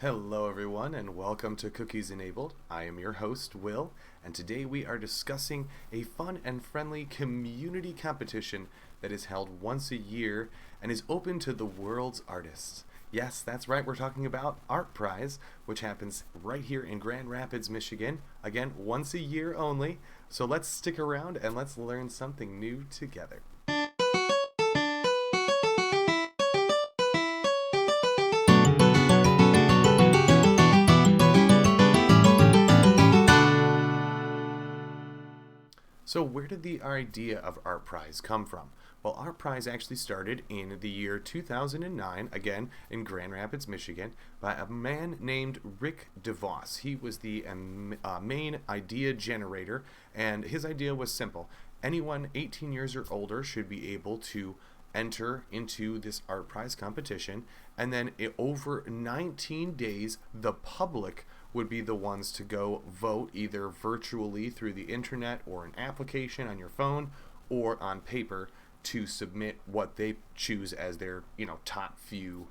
Hello, everyone, and welcome to Cookies Enabled. I am your host, Will, and today we are discussing a fun and friendly community competition that is held once a year and is open to the world's artists. Yes, that's right, we're talking about ArtPrize, which happens right here in Grand Rapids, Michigan. Again, once a year only. So let's stick around and let's learn something new together. So where did the idea of ArtPrize come from? Well, ArtPrize actually started in the year 2009, again in Grand Rapids, Michigan, by a man named Rick DeVos. He was the main idea generator, and his idea was simple. Anyone 18 years or older should be able to enter into this ArtPrize competition, and then over 19 days, the public would be the ones to go vote either virtually through the internet or an application on your phone or on paper to submit what they choose as their top few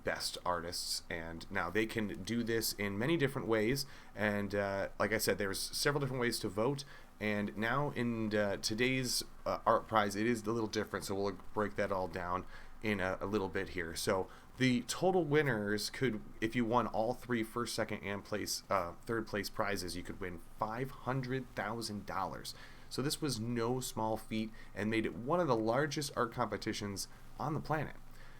best artists. And now they can do this in many different ways, and like I said, there's several different ways to vote. And now in today's ArtPrize, it is a little different, so we'll break that all down in a little bit here. So the total winners could, if you won all three first, second, and third place prizes, you could win $500,000. So this was no small feat and made it one of the largest art competitions on the planet.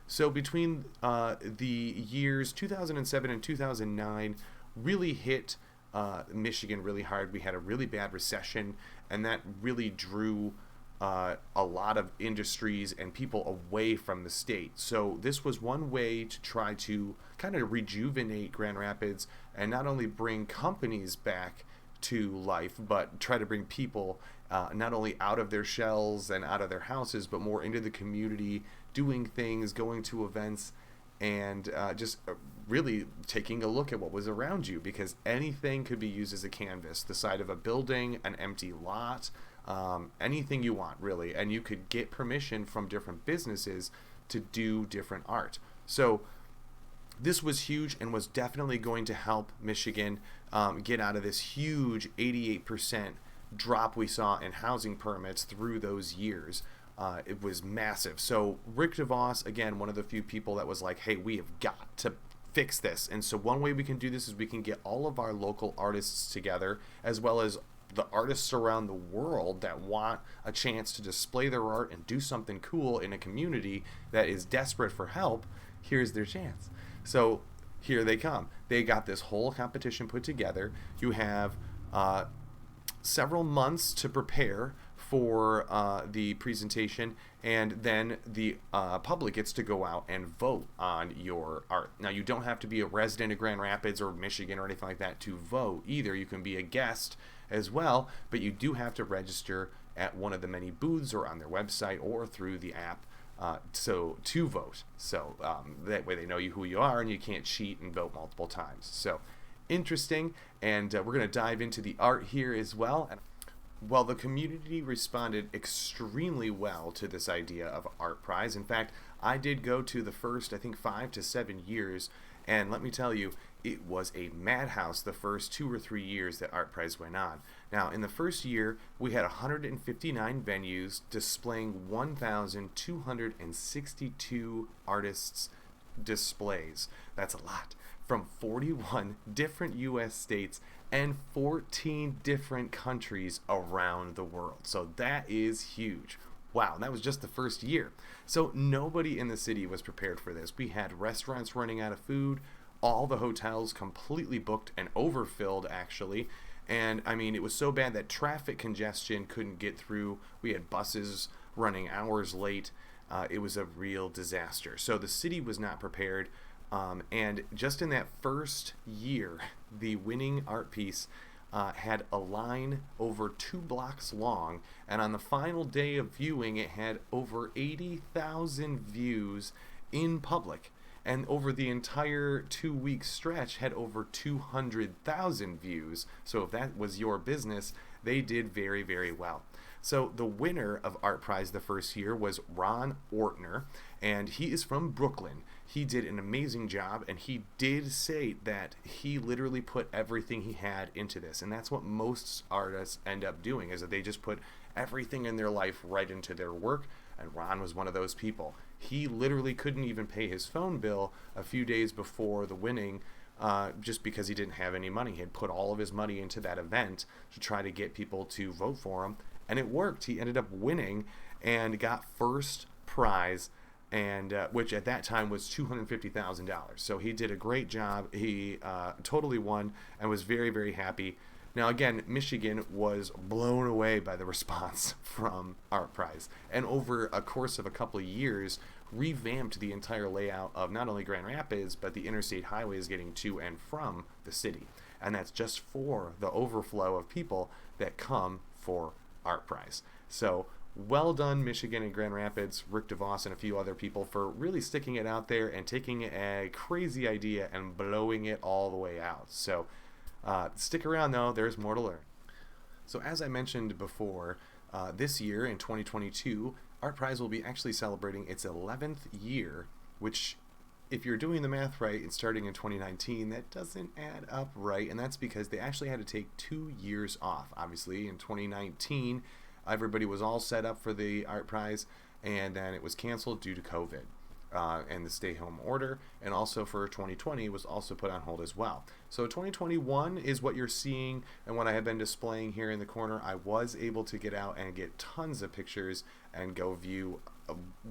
So between the years 2007 and 2009, really hit Michigan really hard. We had a really bad recession, and that really drew a lot of industries and people away from the state. So this was one way to try to kind of rejuvenate Grand Rapids and not only bring companies back to life, but try to bring people not only out of their shells and out of their houses, but more into the community, doing things, going to events, and just really taking a look at what was around you, because anything could be used as a canvas. The side of a building, an empty lot, anything you want, really. And you could get permission from different businesses to do different art. So this was huge and was definitely going to help Michigan get out of this huge 88% drop we saw in housing permits through those years. It was massive. So Rick DeVos, again, one of the few people that was like, hey, we have got to fix this. And so one way we can do this is we can get all of our local artists together, as well as the artists around the world that want a chance to display their art and do something cool in a community that is desperate for help. Here's their chance. So here they come. They got this whole competition put together. You have several months to prepare for the presentation, and then the public gets to go out and vote on your art. Now, you don't have to be a resident of Grand Rapids or Michigan or anything like that to vote either. You can be a guest as well, but you do have to register at one of the many booths or on their website or through the app to vote. So that way they know who you are and you can't cheat and vote multiple times. So interesting, and we're going to dive into the art here as well. And well, the community responded extremely well to this idea of ArtPrize. In fact, I did go to the first, I think, 5 to 7 years, and let me tell you, it was a madhouse the first 2 or 3 years that ArtPrize went on. Now, in the first year, we had 159 venues displaying 1,262 artists' displays. That's a lot. From 41 different U.S. states and 14 different countries around the world. So that is huge. Wow, that was just the first year. So nobody in the city was prepared for this. We had restaurants running out of food, all the hotels completely booked and overfilled, actually. And I mean, it was so bad that traffic congestion couldn't get through. We had buses running hours late. It was a real disaster. So the city was not prepared. And just in that first year, the winning art piece had a line over 2 blocks long, and on the final day of viewing, it had over 80,000 views in public, and over the entire 2-week stretch had over 200,000 views. So if that was your business, they did very, very well. So the winner of ArtPrize the first year was Ron Ortner, and he is from Brooklyn. he did an amazing job, and he did say that he literally put everything he had into this. And that's what most artists end up doing, is that they just put everything in their life right into their work. And Ron was one of those people. He literally couldn't even pay his phone bill a few days before the winning, just because he didn't have any money. He had put all of his money into that event to try to get people to vote for him, and it worked. He ended up winning and got first prize, and which at that time was $250,000. So he did a great job. He totally won and was very, very happy. Now, again, Michigan was blown away by the response from ArtPrize, and over a course of a couple of years, revamped the entire layout of not only Grand Rapids, but the interstate highways getting to and from the city. And that's just for the overflow of people that come for ArtPrize. So, well done, Michigan and Grand Rapids, Rick DeVos and a few other people, for really sticking it out there and taking a crazy idea and blowing it all the way out. So, stick around though, there's more to learn. So as I mentioned before, this year in 2022, ArtPrize will be actually celebrating its 11th year, which, if you're doing the math right and starting in 2019, that doesn't add up right, and that's because they actually had to take 2 years off. Obviously, in 2019, everybody was all set up for the ArtPrize, and then it was canceled due to COVID. And the stay-home order, and also for 2020 was also put on hold as well. So 2021 is what you're seeing, and what I have been displaying here in the corner. I was able to get out and get tons of pictures and go view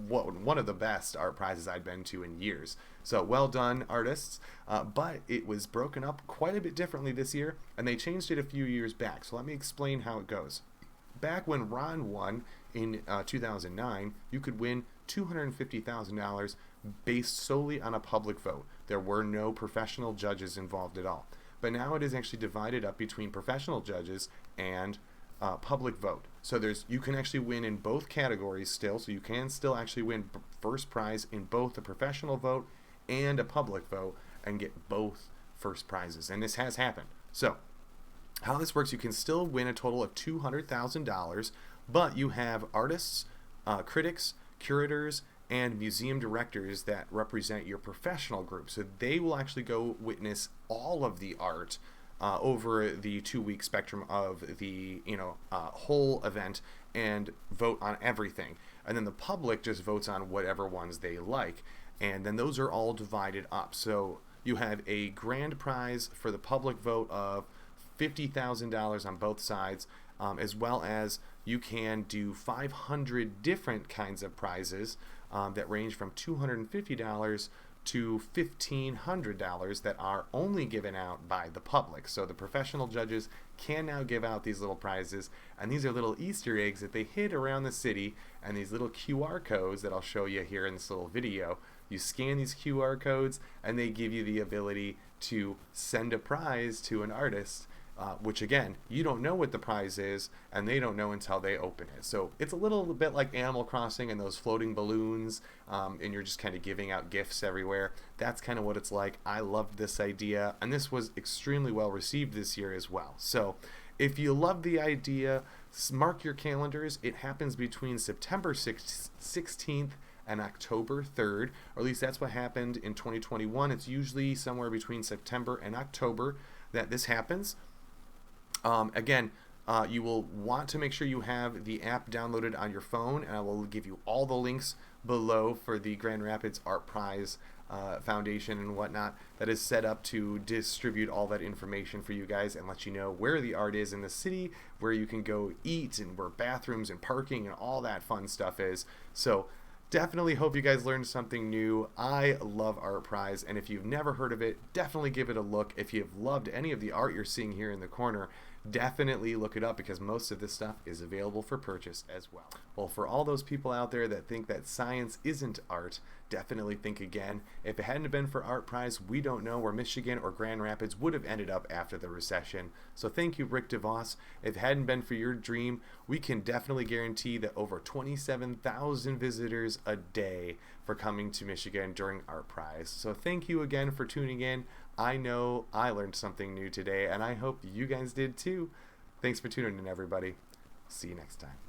one of the best art prizes I'd been to in years. So well done, artists. But it was broken up quite a bit differently this year, and they changed it a few years back. So let me explain how it goes. Back when Ron won in 2009, you could win $250,000 based solely on a public vote. There were no professional judges involved at all. But now it is actually divided up between professional judges and public vote. So you can actually win in both categories still. So you can still actually win first prize in both a professional vote and a public vote and get both first prizes. And this has happened. So how this works, you can still win a total of $200,000, but you have artists, critics, curators, and museum directors that represent your professional group. So they will actually go witness all of the art over the 2-week spectrum of the whole event and vote on everything. And then the public just votes on whatever ones they like. And then those are all divided up. So you have a grand prize for the public vote of $50,000 on both sides, as well as you can do 500 different kinds of prizes that range from $250 to $1,500 that are only given out by the public. So the professional judges can now give out these little prizes, and these are little Easter eggs that they hid around the city, and these little QR codes that I'll show you here in this little video. You scan these QR codes, and they give you the ability to send a prize to an artist, which again, you don't know what the prize is, and they don't know until they open it. So it's a little bit like Animal Crossing and those floating balloons, and you're just kind of giving out gifts everywhere. That's kind of what it's like. I loved this idea, and this was extremely well received this year as well. So if you love the idea, mark your calendars. It happens between September 16th and October 3rd, or at least that's what happened in 2021. It's usually somewhere between September and October that this happens. Again, you will want to make sure you have the app downloaded on your phone, and I will give you all the links below for the Grand Rapids ArtPrize Foundation and whatnot that is set up to distribute all that information for you guys and let you know where the art is in the city, where you can go eat, and where bathrooms and parking and all that fun stuff is. So definitely hope you guys learned something new. I love ArtPrize, and if you've never heard of it, definitely give it a look. If you've loved any of the art you're seeing here in the corner, definitely look it up, because most of this stuff is available for purchase as well. Well, for all those people out there that think that science isn't art, definitely think again. If it hadn't been for ArtPrize, we don't know where Michigan or Grand Rapids would have ended up after the recession. So thank you, Rick DeVos. If it hadn't been for your dream, we can definitely guarantee that over 27,000 visitors a day for coming to Michigan during ArtPrize. So thank you again for tuning in. I know I learned something new today, and I hope you guys did too. Thanks for tuning in, everybody. See you next time.